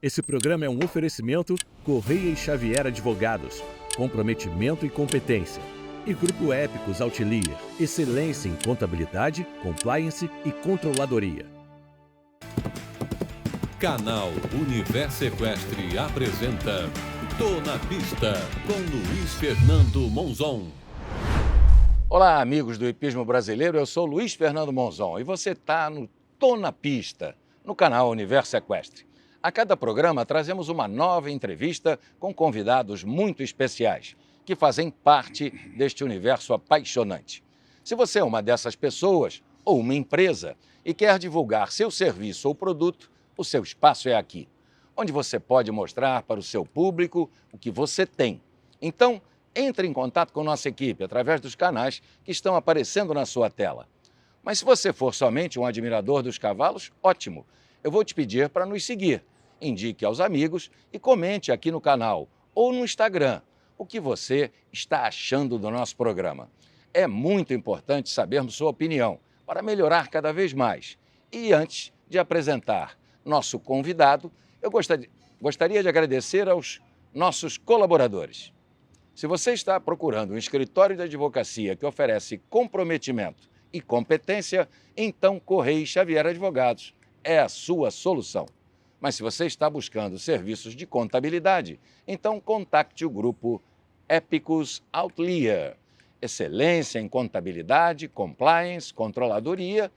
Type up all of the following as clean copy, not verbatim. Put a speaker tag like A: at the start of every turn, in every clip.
A: Esse programa é um oferecimento Correia e Xavier Advogados, comprometimento e competência. E Grupo Épicos Outlier, excelência em contabilidade, compliance e controladoria.
B: Canal Universo Equestre apresenta Tô na Pista, com Luiz Fernando Monzon.
C: Olá, amigos do hipismo brasileiro, eu sou Luiz Fernando Monzon e você está no Tô na Pista, no canal Universo Equestre. A cada programa trazemos uma nova entrevista com convidados muito especiais, que fazem parte deste universo apaixonante. Se você é uma dessas pessoas ou uma empresa e quer divulgar seu serviço ou produto, o seu espaço é aqui, onde você pode mostrar para o seu público o que você tem. Então, entre em contato com nossa equipe através dos canais que estão aparecendo na sua tela. Mas se você for somente um admirador dos cavalos, ótimo! Eu vou te pedir para nos seguir. Indique aos amigos e comente aqui no canal ou no Instagram o que você está achando do nosso programa. É muito importante sabermos sua opinião para melhorar cada vez mais. E antes de apresentar nosso convidado, eu gostaria de agradecer aos nossos colaboradores. Se você está procurando um escritório de advocacia que oferece comprometimento e competência, então Correia e Xavier Advogados é a sua solução. Mas se você está buscando serviços de contabilidade, então contacte o grupo Épicos Outlier. Excelência em contabilidade, compliance, controladoria.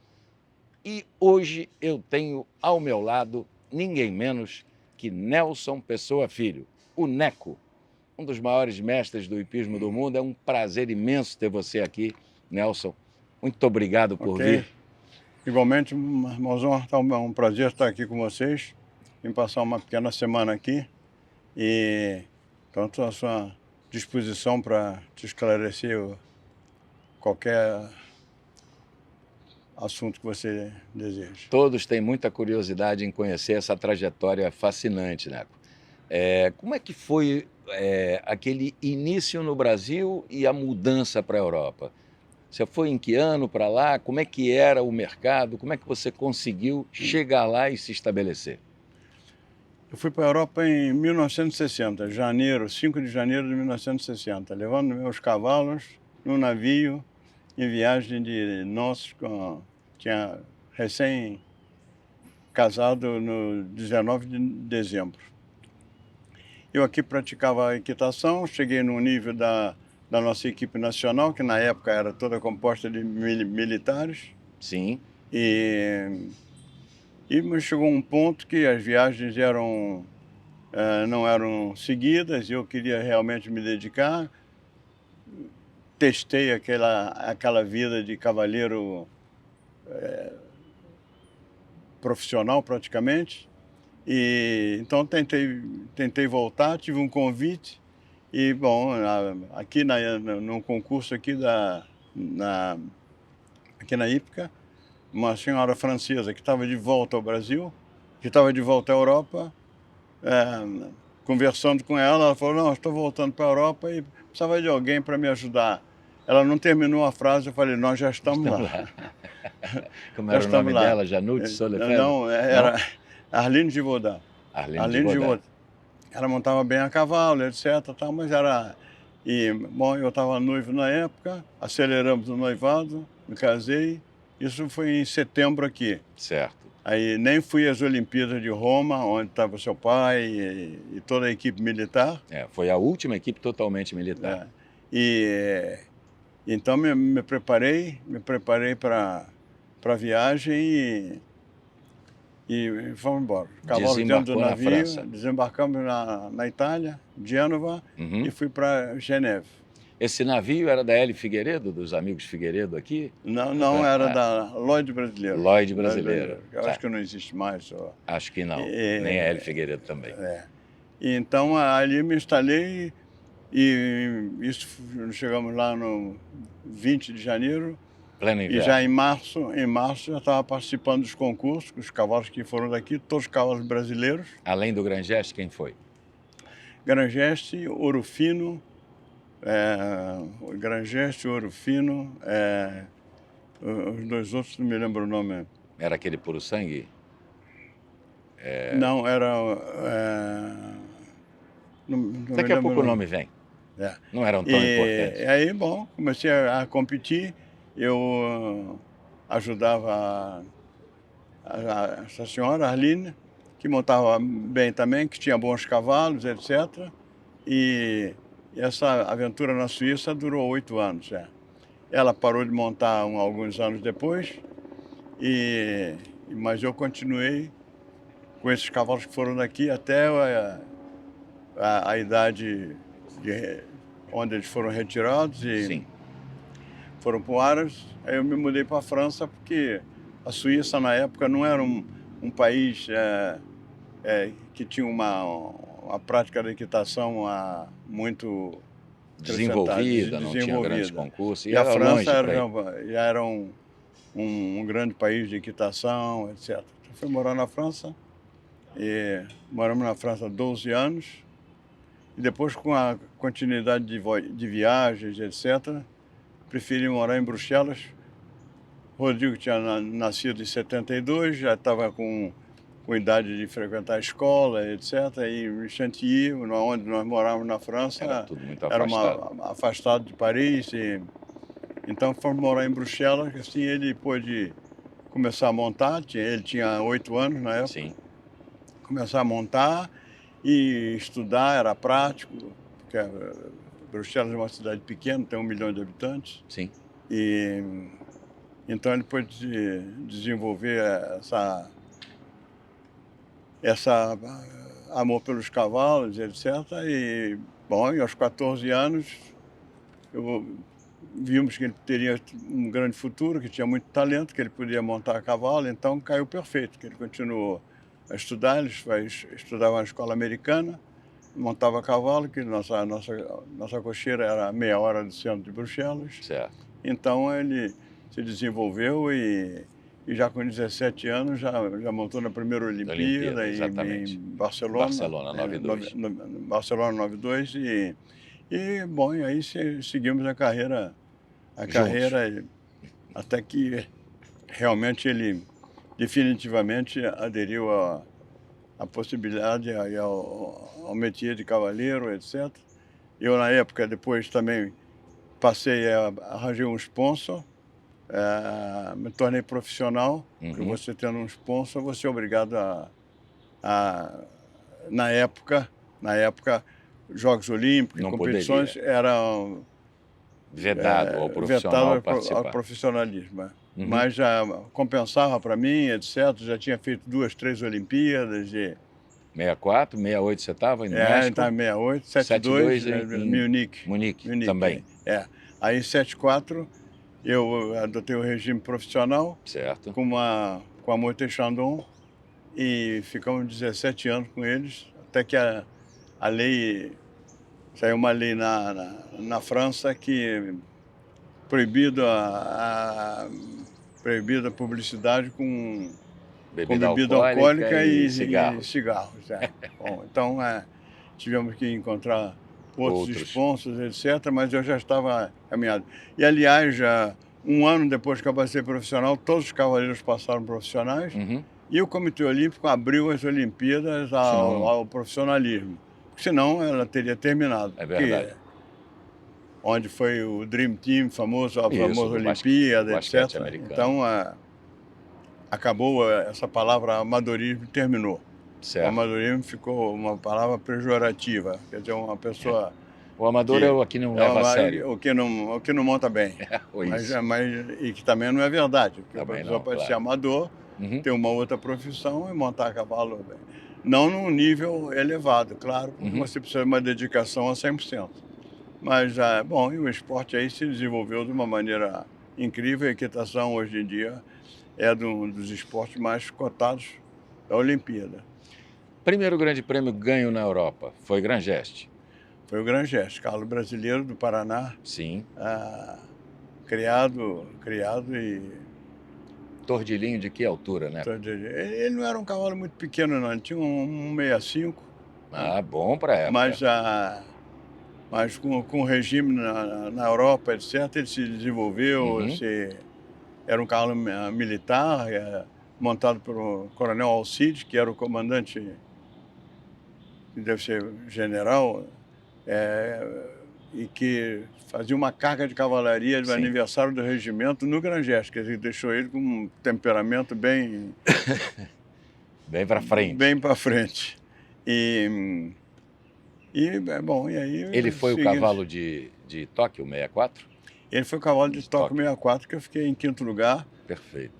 C: E hoje eu tenho ao meu lado ninguém menos que Nelson Pessoa Filho, o Neco, um dos maiores mestres do hipismo do mundo. É um prazer imenso ter você aqui, Nelson. Muito obrigado por vir.
D: Igualmente, Monzon, é um prazer estar aqui com vocês, em passar uma pequena semana aqui e estou à sua disposição para te esclarecer qualquer assunto que você deseje.
C: Todos têm muita curiosidade em conhecer essa trajetória fascinante, Neco. Como é que foi aquele início no Brasil e a mudança para a Europa? Você foi em que ano para lá? Como é que era o mercado? Como é que você conseguiu chegar lá e se estabelecer?
D: Eu fui para a Europa em 1960, 5 de janeiro de 1960, levando meus cavalos num navio em viagem de nós, tinha recém-casado no 19 de dezembro. Eu aqui praticava a equitação, cheguei no nível da nossa equipe nacional, que na época era toda composta de militares.
C: Sim.
D: Mas chegou um ponto que as viagens não eram seguidas e eu queria realmente me dedicar. Testei aquela vida de cavaleiro profissional praticamente. E então tentei voltar, tive um convite e, bom, aqui num concurso aqui aqui na Hípica, uma senhora francesa que estava de volta ao Brasil, que estava de volta à Europa, conversando com ela, ela falou: não, estou voltando para a Europa e precisava de alguém para me ajudar. Ela não terminou a frase, eu falei: nós já estamos lá.
C: Como era o nome dela? Janute Solefebvre?
D: Não, era Arline Givaudan.
C: Arline Givaudan.
D: Ela montava bem a cavalo, etc. Mas era... bom, eu estava noivo na época, aceleramos o noivado, me casei. Isso foi em setembro aqui.
C: Certo.
D: Aí nem fui às Olimpíadas de Roma, onde estava seu pai e toda a equipe militar.
C: Foi a última equipe totalmente militar.
D: Então me preparei para a viagem e fomos embora. Cavalo dentro do navio, desembarcamos na Itália, Gênova, e fui para Geneve.
C: Esse navio era da L. Figueiredo, dos amigos Figueiredo aqui?
D: Não, era da Lloyd Brasileiro.
C: Lloyd Brasileiro.
D: Eu acho que não existe mais.
C: Acho que não, nem a L. Figueiredo também.
D: E então ali me instalei e isso chegamos lá no 20 de janeiro.
C: Pleno inverno.
D: E já em março já estava participando dos concursos, os cavalos que foram daqui, todos os cavalos brasileiros.
C: Além do Grangeste, quem foi?
D: Grangeste, Ouro Fino, Ouro Fino, os dois outros não me lembro o nome.
C: Era aquele puro sangue?
D: Não, era... não
C: Daqui a pouco o nome vem. Não eram tão importantes.
D: E aí, bom, comecei a competir. Eu ajudava essa senhora, Arline, que montava bem também, que tinha bons cavalos, etc. E essa aventura na Suíça durou 8 anos. Ela parou de montar alguns anos depois, mas eu continuei com esses cavalos que foram daqui até a idade onde eles foram retirados e
C: Sim.
D: foram para o Aras. Aí eu me mudei para a França, porque a Suíça, na época, não era um país que tinha uma prática da equitação muito
C: Desenvolvida, não tinha grandes concursos.
D: E a França
C: já
D: era um grande país de equitação, etc. Então, fui morar na França, e moramos na França 12 anos. E depois, com a continuidade de viagens, etc., preferi morar em Bruxelas. Rodrigo tinha nascido em 72, já estava com idade de frequentar a escola, etc. E Chantilly, onde nós morávamos na França,
C: era tudo muito afastado.
D: Afastado de Paris. Então fomos morar em Bruxelas, assim ele pôde começar a montar. Ele tinha 8 anos na época.
C: Sim. Começar
D: a montar e estudar, era prático, porque Bruxelas é uma cidade pequena, tem 1 milhão de habitantes.
C: Sim.
D: E então ele pôde desenvolver essa amor pelos cavalos, etc. E, bom, e aos 14 anos, vimos que ele teria um grande futuro, que tinha muito talento, que ele podia montar a cavalo, então caiu perfeito, que ele continuou a estudar. Ele estudava na escola americana, montava a cavalo, que nossa cocheira era a meia hora do centro de Bruxelas.
C: Certo.
D: Então ele se desenvolveu e já com 17 anos já montou na primeira Olimpíada em Barcelona.
C: Barcelona 92.
D: Barcelona 92 e bom, e aí seguimos a carreira até que realmente ele definitivamente aderiu à possibilidade e ao métier de cavaleiro, etc. Eu, na época, depois também passei a arranjar um sponsor, me tornei profissional, porque você tendo um sponsor, você é obrigado na época, Jogos Olímpicos,
C: não
D: competições
C: poderia.
D: Eram
C: vedado ao profissional participar.
D: Ao profissionalismo. Mas já compensava para mim, etc. Já tinha feito 2, 3 Olimpíadas.
C: 64, 68 você estava no México?
D: Estava em 68, 72 em
C: Munique também.
D: Aí em 74 eu adotei o regime profissional,
C: certo,
D: com a Moët & Chandon, e ficamos 17 anos com eles, até que a lei, saiu uma lei na França que proibido a publicidade com bebida alcoólica e cigarros. Bom, então tivemos que encontrar outros sponsors, etc., mas eu já estava caminhado. E, aliás, já 1 ano depois que eu passei profissional, todos os cavaleiros passaram profissionais, e o Comitê Olímpico abriu as Olimpíadas ao profissionalismo, porque senão ela teria terminado.
C: É verdade.
D: Onde foi o Dream Team, a famosa Olimpíada, etc. Então, acabou essa palavra amadorismo e terminou.
C: Certo.
D: O amadorismo ficou uma palavra pejorativa, quer dizer, uma pessoa...
C: O amador é o que não leva a sério.
D: O que não monta bem. E que também não é verdade, porque a pessoa pode ser amador, ter uma outra profissão e montar cavalo bem. Não num nível elevado, claro, porque você precisa de uma dedicação a 100%. Mas, bom, e o esporte aí se desenvolveu de uma maneira incrível. A equitação, hoje em dia, é um dos esportes mais cotados da Olimpíada.
C: Primeiro grande prêmio ganho na Europa foi Grand Geste.
D: Foi o Grand Geste, cavalo brasileiro do Paraná.
C: Sim.
D: Criado e...
C: Tordilinho de que altura, né?
D: Ele não era um cavalo muito pequeno, não. Ele tinha um 65.
C: Bom para época.
D: Mas com o regime na Europa, etc., ele se desenvolveu. Era um cavalo militar, montado pelo Coronel Alcides, que era o comandante, que deve ser general, e que fazia uma carga de cavalaria no
C: Sim.
D: aniversário do regimento no Grangés, quer dizer, deixou ele com um temperamento bem...
C: Bem para frente.
D: Bem para frente. E aí...
C: Ele foi o cavalo de Tóquio 64?
D: Ele foi o cavalo de Tóquio 64, que eu fiquei em 5º lugar.
C: Perfeito.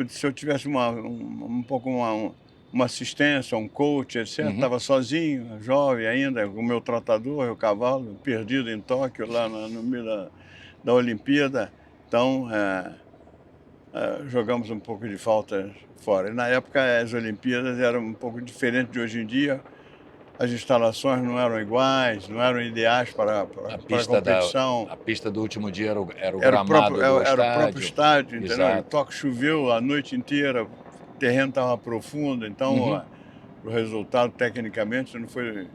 D: Se eu tivesse uma assistência, um coach, etc., estava sozinho, jovem ainda, com o meu tratador, o cavalo, perdido em Tóquio, lá no meio da Olimpíada. Então, jogamos um pouco de falta fora. E na época, as Olimpíadas eram um pouco diferentes de hoje em dia. As instalações não eram iguais, não eram ideais para a competição.
C: A pista do último dia era o gramado do estádio.
D: Era o próprio estádio, entendeu?
C: Exato.
D: Em Tóquio choveu a noite inteira, o terreno estava profundo, então o resultado, tecnicamente, não foi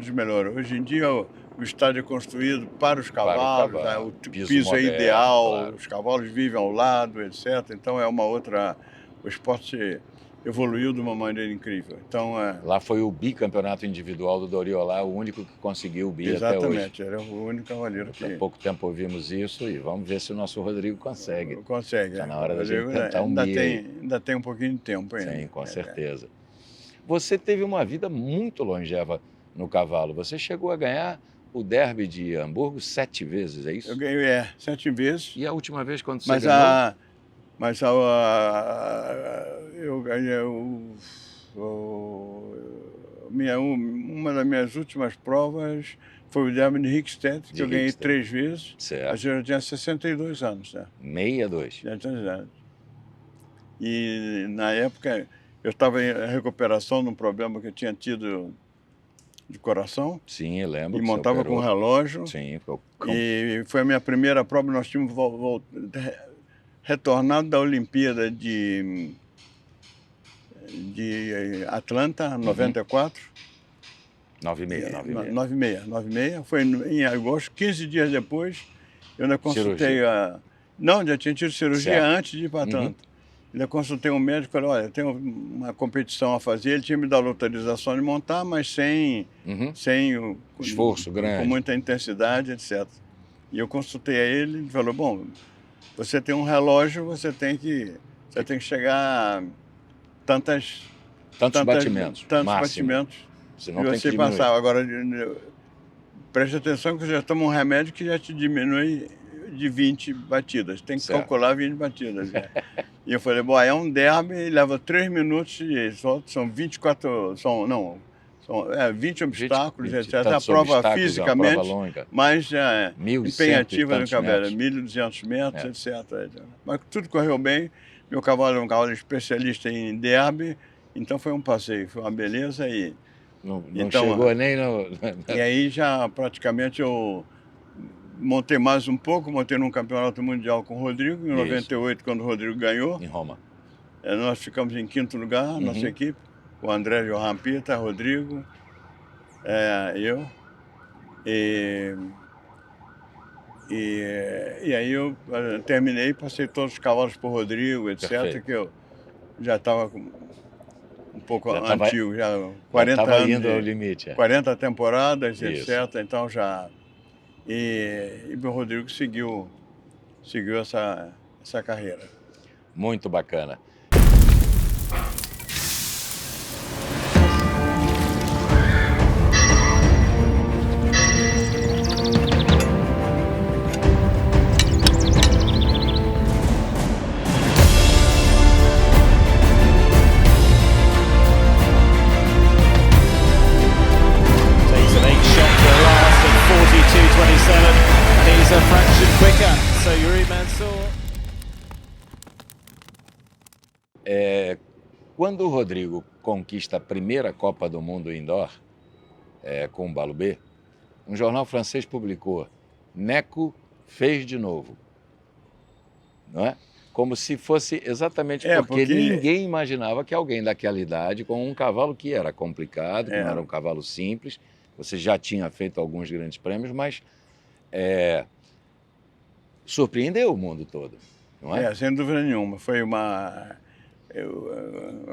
D: dos melhores. Hoje em dia, o estádio é construído para os cavalos, o piso
C: moderno,
D: é ideal,
C: claro.
D: Os cavalos vivem ao lado, etc. Então, é uma outra... O esporte evoluiu de uma maneira incrível. Então,
C: lá foi o bicampeonato individual do Doriolá, o único que conseguiu o bi até hoje.
D: Exatamente, era o único cavaleiro que...
C: Há pouco tempo ouvimos isso e vamos ver se o nosso Rodrigo consegue.
D: Consegue.
C: Está na hora da gente tentar um bi.
D: Ainda tem um pouquinho de tempo ainda.
C: Sim, com certeza. Você teve uma vida muito longeva no cavalo. Você chegou a ganhar o Derby de Hamburgo 7 vezes, é isso?
D: Eu ganhei, 7 vezes.
C: E a última vez quando você ganhou?
D: Eu ganhei uma das minhas últimas provas foi o Derby de Rickstedt, que eu ganhei 3 vezes.
C: Certo.
D: Mas eu já tinha 62 anos, né?
C: 62.
D: Já tinha anos. E na época eu estava em recuperação de um problema que eu tinha tido de coração.
C: Sim, eu lembro.
D: E montava com relógio.
C: Sim.
D: E foi a minha primeira prova, nós tínhamos retornado da Olimpíada de Atlanta, 94. 96. Foi em agosto, 15 dias depois, eu ainda consultei Não, já tinha tido cirurgia antes de ir para Atlanta. Ainda consultei um médico e falei, olha, tem uma competição a fazer, ele tinha me dado autorização de montar, mas sem
C: esforço grande,
D: com muita intensidade, etc. E eu consultei a ele, ele falou, bom, você tem um relógio, você tem que chegar a tantos
C: batimentos. Senão
D: e você passar. Agora, preste atenção que você já toma um remédio que já te diminui de 20 batidas. Tem que calcular 20 batidas. E eu falei, bom, é um derby, leva 3 minutos e são 24... São 20 obstáculos, etc. A prova fisicamente, mas empenhativa no cavalo, 1.200 metros, etc. Mas tudo correu bem. Meu cavalo é um cavalo especialista em derby, então foi um passeio, foi uma beleza.
C: Não chegou nem no...
D: E aí já praticamente eu montei mais um pouco, montei num campeonato mundial com o Rodrigo, em 98, quando o Rodrigo ganhou.
C: Em Roma.
D: Nós ficamos em 5º lugar, nossa equipe. O André Johan Pita, Rodrigo, eu. E aí eu terminei, passei todos os cavalos para o Rodrigo, etc. Perfeito. Que eu já estava um pouco antigo, já 40 anos.
C: Indo ao limite.
D: 40 temporadas, etc. Então já... E o Rodrigo seguiu essa carreira.
C: Muito bacana. Quando o Rodrigo conquista a primeira Copa do Mundo Indoor, com o Balubê, um jornal francês publicou, Neco fez de novo. Não é? Como se fosse exatamente porque ninguém imaginava que alguém daquela idade, com um cavalo que era complicado, que não era um cavalo simples, você já tinha feito alguns grandes prêmios, mas surpreendeu o mundo todo, não é?
D: Sem dúvida nenhuma. Foi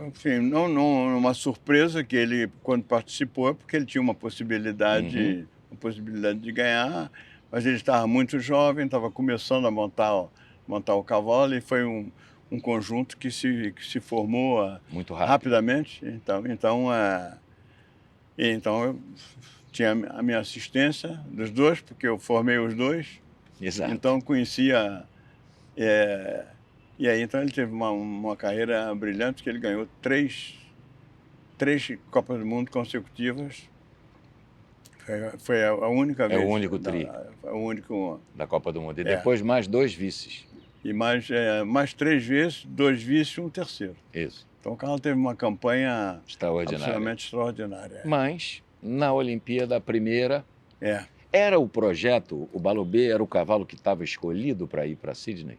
D: enfim, não uma surpresa que ele, quando participou, é porque ele tinha uma possibilidade de ganhar, mas ele estava muito jovem, estava começando a montar o cavalo, e foi um conjunto que se formou
C: Muito rápido.
D: rapidamente. Então eu tinha a minha assistência dos dois, porque eu formei os dois.
C: Exato.
D: Então conhecia. E aí então ele teve uma carreira brilhante, que ele ganhou três Copas do Mundo consecutivas. Foi a única vez.
C: É o único tri.
D: É o único.
C: Da Copa do Mundo. E depois mais 2 vices.
D: E mais 3 vezes, 2 vices e um terceiro.
C: Isso.
D: Então o Carlos teve uma campanha
C: Extraordinária.
D: absolutamente extraordinária.
C: Mas, na Olimpíada, a primeira,
D: É.
C: era o projeto, o Balubê era o cavalo que estava escolhido para ir para Sydney?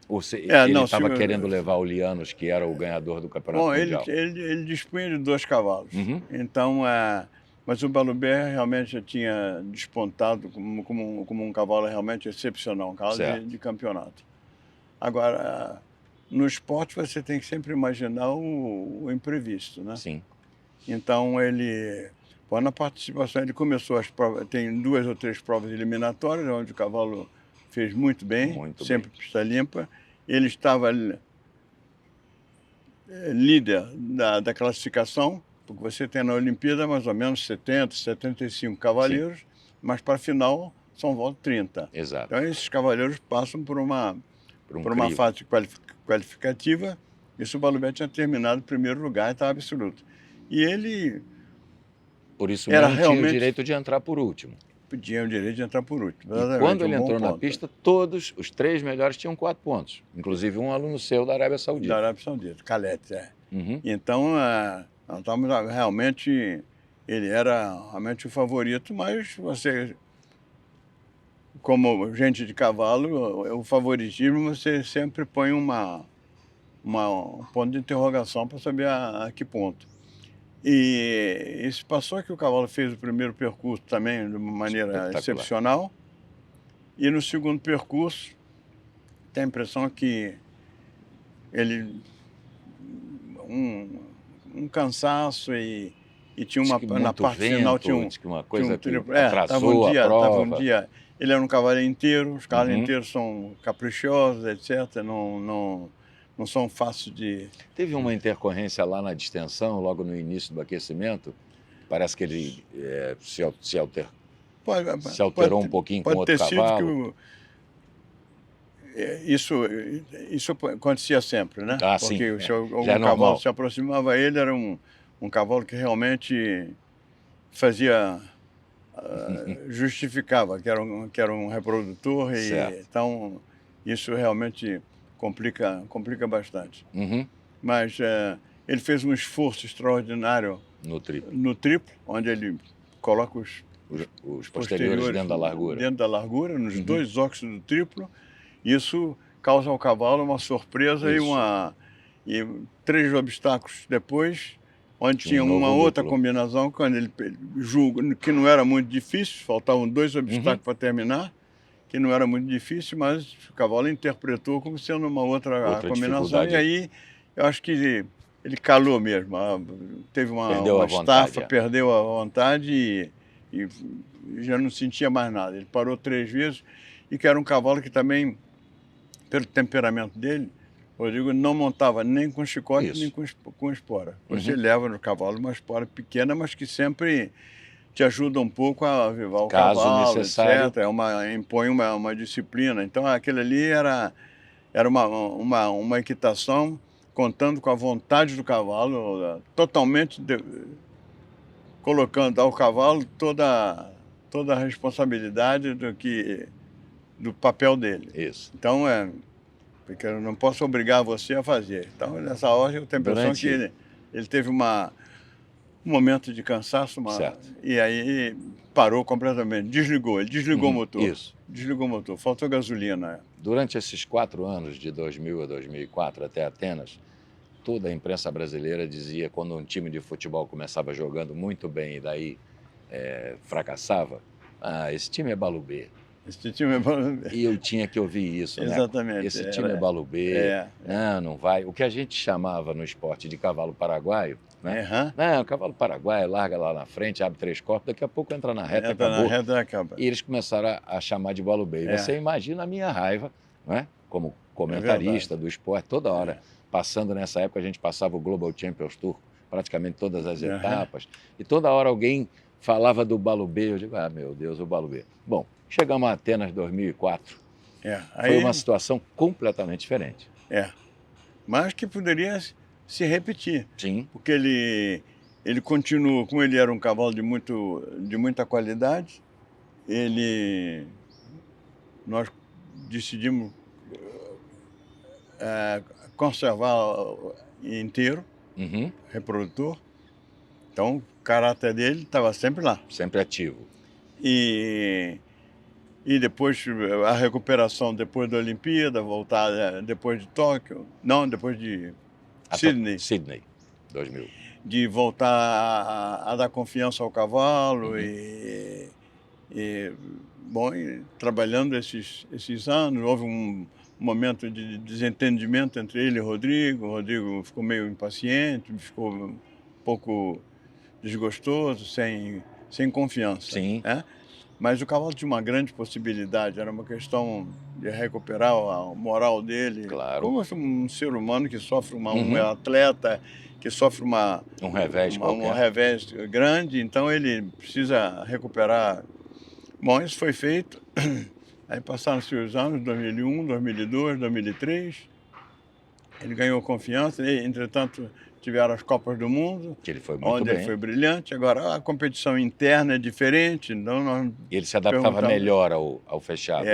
C: Ou ele
D: não,
C: estava
D: se-
C: querendo levar o Lianos, que era o ganhador do Campeonato
D: Bom,
C: Mundial?
D: ele dispunha de 2 cavalos.
C: Uhum.
D: Então, mas o Balubé realmente já tinha despontado como um cavalo realmente excepcional, um cavalo
C: Certo.
D: de campeonato. Agora, no esporte você tem que sempre imaginar o imprevisto, né?
C: Sim.
D: Então na participação ele começou as provas, tem 2 ou 3 provas eliminatórias, onde o cavalo fez muito bem,
C: Muito
D: sempre pista limpa. Ele estava líder da classificação, porque você tem na Olimpíada mais ou menos 70, 75 cavaleiros, mas para a final são volta 30.
C: Exato.
D: Então esses cavaleiros passam por uma
C: crivo.
D: fase qualificativa. Isso o Balubé tinha terminado em primeiro lugar e estava absoluto. E ele
C: Por isso
D: era
C: mesmo tinha o
D: realmente-
C: direito de entrar por último.
D: tinha o direito de entrar por último.
C: E
D: Exatamente,
C: quando
D: um
C: ele
D: bom
C: entrou na
D: ponto.
C: pista, todos os 3 melhores tinham 4 pontos. Inclusive um aluno seu da Arábia
D: Da
C: Saudita.
D: Arábia Saudita, Calete,
C: Uhum.
D: Então, nós estávamos realmente, ele era realmente o favorito, mas você, como gente de cavalo, o favoritismo você sempre põe um ponto de interrogação para saber a que ponto. E isso passou, que o cavalo fez o primeiro percurso também de uma maneira
C: Espetacular.
D: excepcional, e no segundo percurso, tem a impressão que ele um cansaço e tinha
C: Diz
D: uma
C: que
D: na
C: muito
D: parte
C: vento,
D: final tinha
C: diz que uma coisa que
D: triplo-
C: atrasou a
D: tava
C: prova.
D: um dia. Ele era um cavalo inteiro, os cavalos
C: Uhum.
D: inteiros são caprichosos, etc. Não são fáceis de.
C: Teve uma intercorrência lá na distensão, logo no início do aquecimento. Parece que ele se alterou um pouquinho com
D: Pode
C: outro
D: ter sido
C: cavalo.
D: isso acontecia sempre, né?
C: Ah, sim,
D: Porque se algum
C: já é normal.
D: cavalo se aproximava a ele, era um cavalo que realmente fazia, justificava que era um reprodutor, e
C: Certo.
D: então isso realmente complica bastante.
C: Uhum.
D: Mas ele fez um esforço extraordinário
C: No triplo.
D: no triplo, onde ele coloca
C: Os posteriores dentro da largura.
D: dentro da largura, nos
C: Uhum.
D: 2 óxidos do triplo. Isso causa ao cavalo uma surpresa
C: Isso.
D: e 3 obstáculos depois, onde
C: Tinha
D: tinha
C: um
D: uma
C: novo
D: outra
C: duplo.
D: combinação, quando ele julgou que não era muito difícil, faltavam 2 obstáculos
C: Uhum.
D: para terminar, que não era muito difícil, mas o cavalo interpretou como sendo uma outra combinação.
C: dificuldade.
D: E aí eu acho que ele calou mesmo. Teve
C: Perdeu
D: uma
C: a vontade,
D: estafa,
C: é.
D: perdeu a vontade e já não sentia mais nada. Ele parou 3 vezes, e que era um cavalo que também, pelo temperamento dele, Rodrigo não montava nem com chicote,
C: Isso.
D: nem com espora. Você
C: Uhum.
D: leva no cavalo uma espora pequena, mas que sempre te ajuda um pouco a avivar o
C: Caso
D: cavalo,
C: necessário.
D: etc. Impõe uma disciplina. Então, aquele ali era uma equitação contando com a vontade do cavalo, totalmente colocando ao cavalo toda a responsabilidade do papel dele.
C: Isso.
D: Então, porque eu não posso obrigar você a fazer. Então, nessa hora, eu tenho a impressão
C: Durante-
D: que ele teve um momento de cansaço,
C: Certo.
D: e aí parou completamente, desligou. Ele desligou o
C: Uhum.
D: motor.
C: Isso.
D: Desligou o motor, faltou gasolina.
C: Durante esses 4 anos, de 2000 a 2004, até Atenas, toda a imprensa brasileira dizia, quando um time de futebol começava jogando muito bem e daí fracassava, esse time é Balubê.
D: Esse time é Balubê.
C: E eu tinha que ouvir isso, né?
D: Exatamente.
C: Esse time é Balubê.
D: É.
C: Não vai. O que a gente chamava no esporte de cavalo paraguaio, né?
D: Aham.
C: Não, cavalo paraguaio, larga lá na frente, abre 3 corpos, daqui a pouco entra na reta,
D: Entra
C: acabou.
D: na reta e acaba.
C: E eles começaram a chamar de Balubê. E
D: É.
C: você imagina a minha raiva, né? Como comentarista do esporte, toda hora. Passando nessa época, a gente passava o Global Champions Tour, praticamente todas as
D: Aham.
C: etapas. E toda hora alguém falava do Balubê. Eu digo, ah, meu Deus, o Balubê. Bom, chegamos a Atenas 2004.
D: É.
C: Foi uma situação completamente diferente.
D: Mas que poderia se repetir.
C: Sim.
D: Porque ele continua, como ele era um cavalo de muita qualidade, nós decidimos conservar inteiro,
C: Uhum.
D: reprodutor. Então, o caráter dele estava sempre lá.
C: Sempre ativo.
D: E depois a recuperação depois da Olimpíada, voltar depois de Tóquio, não, depois de Sydney,
C: Sydney, 2000.
D: de voltar a dar confiança ao cavalo bom, e trabalhando esses anos, houve um momento de desentendimento entre ele e o Rodrigo ficou meio impaciente, ficou um pouco desgostoso, sem confiança.
C: Sim.
D: Né? Mas o cavalo tinha uma grande possibilidade, era uma questão de recuperar a moral dele.
C: Claro.
D: Como um ser humano que sofre um
C: Uhum.
D: atleta que sofre
C: Um revés
D: um
C: qualquer.
D: revés grande, então ele precisa recuperar. Bom, isso foi feito. Aí passaram-se os anos, 2001, 2002, 2003. Ele ganhou confiança, e, entretanto tiveram as Copas do Mundo,
C: Que ele foi muito
D: onde
C: bem.
D: ele foi brilhante. Agora, a competição interna é diferente, então nós
C: E ele se adaptava
D: perguntamos-
C: melhor ao fechado.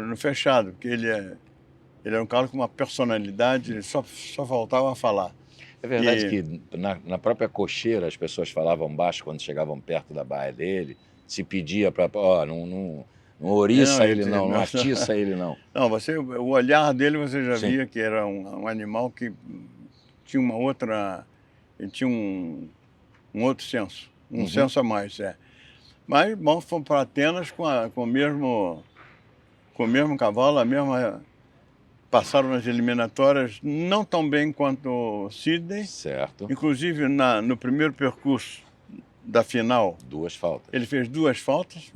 D: no fechado, porque ele era um cara com uma personalidade, ele só faltava falar.
C: É verdade
D: E-
C: que na própria cocheira as pessoas falavam baixo quando chegavam perto da baia dele, se pedia para, não ouriça
D: Não,
C: ele
D: ele-
C: não
D: não.
C: atiça ele não.
D: Não, o olhar dele você já
C: Sim.
D: via que era um animal que tinha ele tinha um outro senso,
C: Uhum.
D: senso a mais, Mas, bom, fomos para Atenas com o mesmo cavalo, passaram nas eliminatórias não tão bem quanto o Sydney,
C: Certo.
D: inclusive no primeiro percurso da final,
C: 2 faltas.
D: ele fez 2 faltas.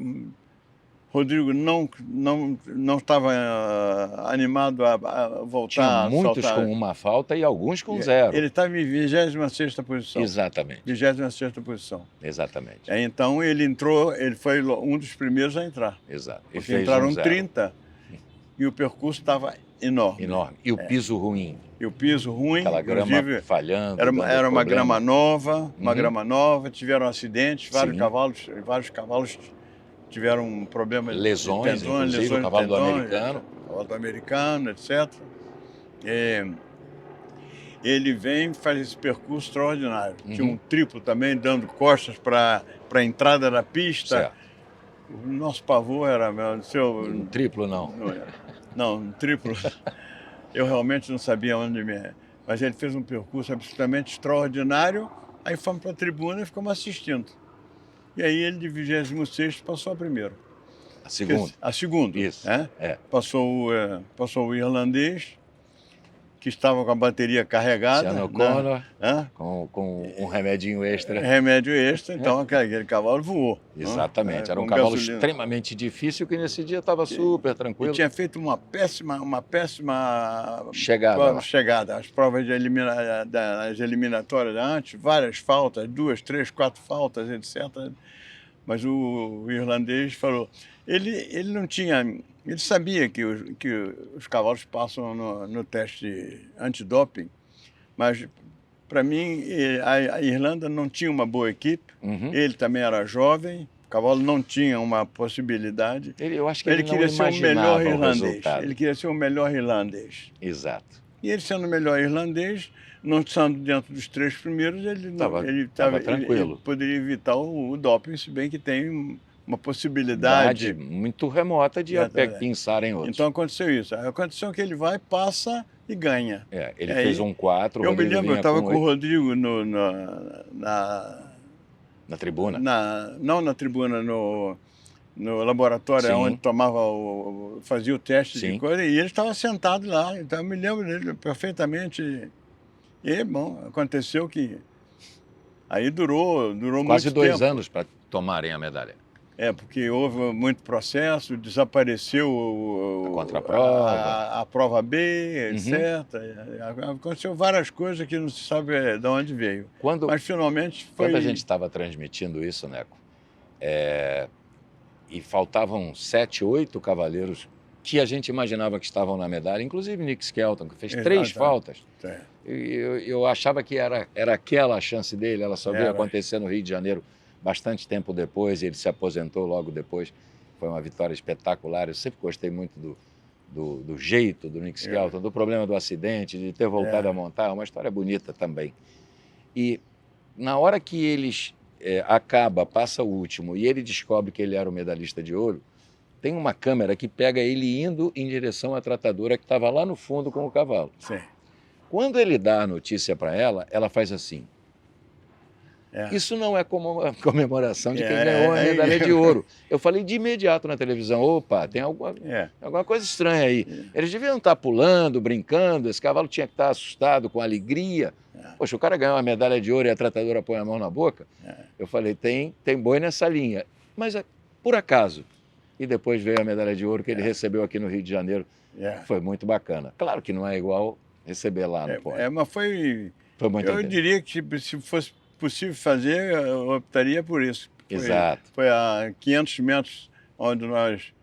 D: Rodrigo não estava animado a voltar
C: Tinha
D: a
C: muitos
D: saltar.
C: com uma falta e alguns com 0.
D: Ele estava em 26ª posição.
C: Exatamente,
D: 26ª posição.
C: exatamente.
D: Então ele foi um dos primeiros a entrar.
C: Exato. E
D: Porque
C: fez
D: entraram
C: 0.
D: 30 e o percurso estava enorme.
C: Enorme. E o piso ruim.
D: E o piso ruim,
C: Aquela grama
D: inclusive,
C: falhando.
D: era
C: dando
D: uma
C: problema.
D: grama nova,
C: Uhum.
D: tiveram acidentes,
C: Sim.
D: vários cavalos tiveram um problema
C: Lesões,
D: de tendões,
C: inclusive, o
D: de
C: cavalo do
D: tendões,
C: americano.
D: cavalo do americano, etc. Ele vem e faz esse percurso extraordinário.
C: Uhum.
D: Tinha um triplo também, dando costas para a entrada da pista.
C: Certo.
D: O nosso pavor era
C: Um triplo não.
D: não, um triplo. Eu realmente não sabia onde Mas ele fez um percurso absolutamente extraordinário. Aí fomos para a tribuna e ficamos assistindo. E aí ele, de 26º, passou a primeiro.
C: A segunda.
D: A segunda.
C: Isso.
D: Né?
C: É.
D: Passou o irlandês, que estava com a bateria carregada.
C: Luciano Connor,
D: Hã?
C: com um remedinho extra.
D: Remédio extra, então aquele cavalo voou.
C: Exatamente. Era um
D: com
C: cavalo
D: gasolina.
C: extremamente difícil que nesse dia estava super
D: E
C: tranquilo.
D: tinha feito uma péssima
C: Chegada lá.
D: chegada. As provas das eliminatórias antes, várias faltas, 2, 3, 4 faltas, etc. Mas o irlandês falou, ele não tinha, ele sabia que os cavalos passam no teste antidoping, mas para mim a Irlanda não tinha uma boa equipe,
C: Uhum.
D: ele também era jovem, o cavalo não tinha uma possibilidade.
C: Eu acho que
D: Ele
C: ele
D: queria
C: não
D: ser o melhor
C: imaginava o
D: irlandês.
C: resultado.
D: Ele queria ser o melhor irlandês.
C: Exato.
D: E ele sendo o melhor irlandês, não estando dentro dos 3 primeiros,
C: Tava tranquilo.
D: ele poderia evitar o doping, se bem que tem uma possibilidade.
C: Muito remota de pensar em outros.
D: Então aconteceu isso. Aconteceu que ele vai, passa e ganha.
C: Ele
D: Aí,
C: fez um 4,
D: Eu me lembro, eu estava com o
C: 8
D: Rodrigo
C: na tribuna.
D: não na tribuna, no laboratório
C: Sim.
D: onde fazia o teste
C: Sim.
D: de coisa, e ele estava sentado lá, então eu me lembro dele perfeitamente. E, bom, aconteceu que aí durou
C: Quase
D: muito
C: 2
D: tempo.
C: anos para tomarem a medalha.
D: Porque houve muito processo, desapareceu
C: A contraprova.
D: a prova B,
C: Uhum.
D: etc. Aconteceu várias coisas que não se sabe de onde veio. Mas finalmente foi...
C: Quando a gente estava transmitindo isso, Neco, e faltavam 7, 8 cavaleiros que a gente imaginava que estavam na medalha, inclusive Nick Skelton, que fez 3
D: Exatamente.
C: faltas.
D: É.
C: E eu achava que era aquela a chance dele, ela só veio
D: Era.
C: acontecer no Rio de Janeiro bastante tempo depois, e ele se aposentou logo depois. Foi uma vitória espetacular. Eu sempre gostei muito do jeito do Nick Skelton, do problema do acidente, de ter voltado a montar. Uma história bonita também. E na hora que eles passa o último, e ele descobre que ele era o medalhista de ouro, tem uma câmera que pega ele indo em direção à tratadora que estava lá no fundo com o cavalo.
D: Sim.
C: Quando ele dá a notícia para ela faz assim.
D: É.
C: Isso não é como uma comemoração de quem
D: É,
C: ganhou a
D: é,
C: medalha de ouro. Eu falei de imediato na televisão, opa, tem alguma coisa estranha aí. Eles deviam estar pulando, brincando, esse cavalo tinha que estar assustado, com alegria. Poxa, o cara ganhou uma medalha de ouro e a tratadora põe a mão na boca. Eu falei, tem boi nessa linha. Mas, por acaso, e depois veio a medalha de ouro que ele recebeu aqui no Rio de Janeiro. Foi muito bacana. Claro que não é igual receber lá no pódio.
D: Mas foi
C: muito
D: eu diria que se fosse possível fazer, eu optaria por isso.
C: Exato.
D: Foi a 500 metros onde nós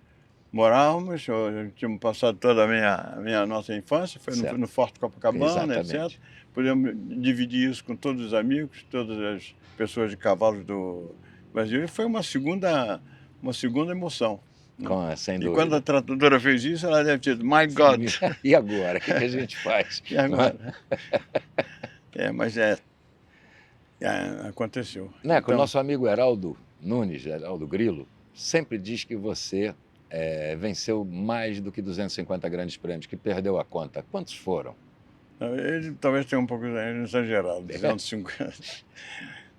D: morávamos, tínhamos passado toda a nossa infância, foi no Forte Copacabana,
C: Exatamente.
D: etc. Podemos dividir isso com todos os amigos, todas as pessoas de cavalos do Brasil, e foi uma segunda emoção.
C: Sem dúvida.
D: E quando a tratadora fez isso, ela deve ter dito, my God!
C: E agora? O que a gente faz?
D: E agora? Mas aconteceu.
C: Neco, o nosso amigo Heraldo Nunes, Heraldo Grilo, sempre diz que você venceu mais do que 250 grandes prêmios, que perdeu a conta. Quantos foram?
D: Ele talvez tenha um pouco exagerado, 250.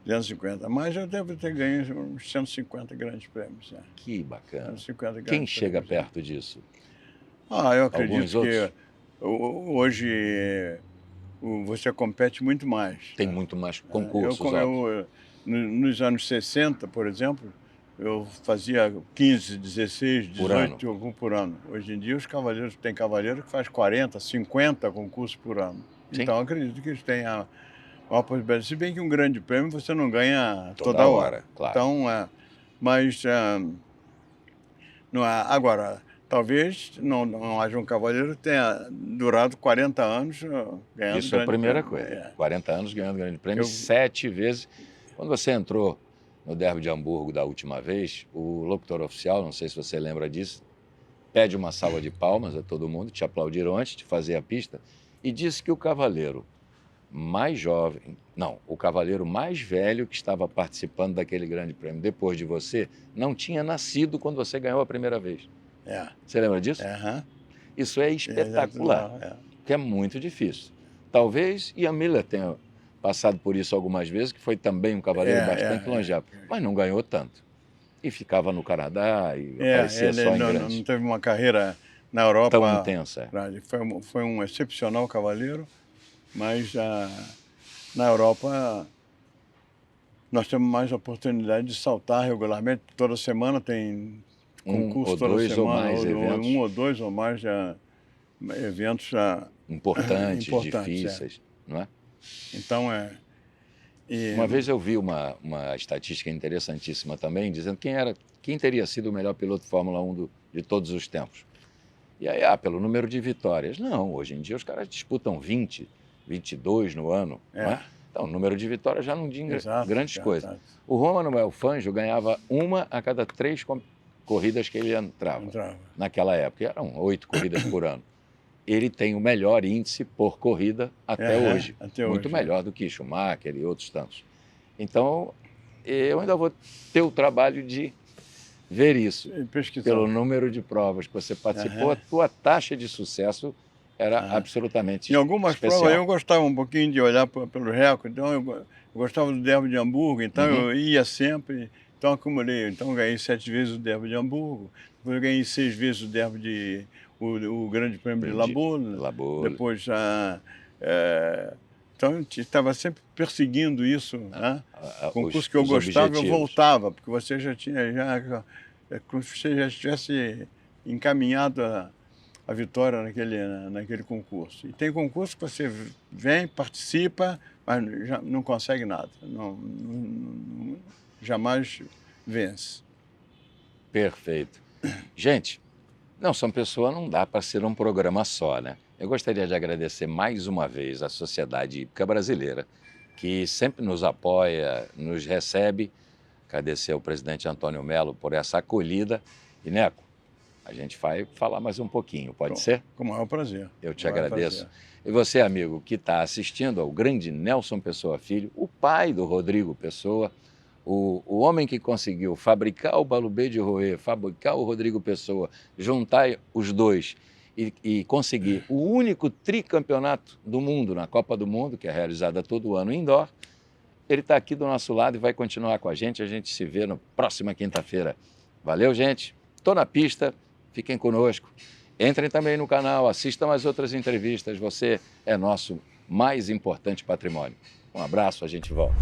D: 250, mas eu devo ter ganho uns 150 grandes prêmios.
C: Que bacana.
D: 150 grandes
C: Quem chega
D: prêmios,
C: perto disso?
D: Eu acredito
C: Alguns
D: que hoje você compete muito mais.
C: Tem muito mais concursos, óbvio.
D: Nos anos 60, por exemplo, eu fazia 15, 16, 18 por ano. Hoje em dia, tem cavaleiro que faz 40, 50 concursos por ano.
C: Sim.
D: Então, eu acredito que eles têm a possibilidade. Se bem que um grande prêmio você não ganha
C: toda hora. Claro.
D: Então, mas não há. Agora, talvez não haja um cavaleiro que tenha durado 40 anos ganhando
C: Isso é a primeira
D: prêmio.
C: coisa. 40 anos ganhando grande prêmio, 7 vezes. Quando você entrou no Derby de Hamburgo da última vez, o locutor oficial, não sei se você lembra disso, pede uma salva de palmas a todo mundo, te aplaudiram antes de fazer a pista, e disse que o cavaleiro mais jovem, não, o cavaleiro mais velho que estava participando daquele grande prêmio depois de você, não tinha nascido quando você ganhou a primeira vez. Você lembra disso? Isso é espetacular, que é muito difícil. Talvez Ian Miller tenha passado por isso algumas vezes, que foi também um cavaleiro bastante longevo, mas não ganhou tanto. E ficava no Canadá e aparecia só em grandes.
D: Não teve uma carreira na Europa
C: tão intensa.
D: Foi um excepcional cavaleiro, mas na Europa nós temos mais oportunidade de saltar regularmente. Toda semana tem concurso, toda semana, um ou dois ou mais eventos
C: importantes, difíceis, não é?
D: Então
C: Uma vez eu vi uma estatística interessantíssima também, dizendo quem teria sido o melhor piloto de Fórmula 1 de todos os tempos. E aí, pelo número de vitórias. Não, hoje em dia os caras disputam 20, 22 no ano. Não é? Então, o número de vitórias já não diz grandes coisas. O Romain Manuel Fangio ganhava 1 a cada 3 corridas que ele entrava. Naquela época, eram 8 corridas por ano. Ele tem o melhor índice por corrida até hoje. Muito melhor do que Schumacher e outros tantos. Então, eu ainda vou ter o trabalho de ver isso. Pelo número de provas que você participou, a tua taxa de sucesso era absolutamente
D: especial. Em algumas provas eu gostava um pouquinho de olhar pelo recorde. Então, eu gostava do Derby de Hamburgo, então eu ia sempre. Então acumulei, então ganhei 7 vezes o Derby de Hamburgo, depois ganhei 6 vezes o Derby o Grande Prêmio de Laboule. Depois então eu estava sempre perseguindo isso, né? Concurso que eu gostava, objetivos. Eu voltava, porque você já tinha como se você já estivesse encaminhado a vitória naquele concurso. E tem concurso que você vem, participa, mas já não consegue nada, jamais vence.
C: Perfeito. Gente, São Pessoa não dá para ser um programa só, né? Eu gostaria de agradecer mais uma vez à Sociedade Hípica Brasileira, que sempre nos apoia, nos recebe. Agradecer ao presidente Antônio Melo por essa acolhida. E, Neco, a gente vai falar mais um pouquinho, pode ser?
D: Com o maior prazer.
C: Eu te agradeço. E você, amigo, que está assistindo ao grande Nelson Pessoa Filho, o pai do Rodrigo Pessoa, o homem que conseguiu fabricar o Balubê de Rouet, fabricar o Rodrigo Pessoa, juntar os dois e conseguir o único tricampeonato do mundo na Copa do Mundo, que é realizada todo ano indoor, ele está aqui do nosso lado e vai continuar com a gente se vê na próxima quinta-feira. Valeu, gente. Tô na pista, fiquem conosco. Entrem também no canal, assistam as outras entrevistas. Você é nosso mais importante patrimônio. Um abraço, a gente volta.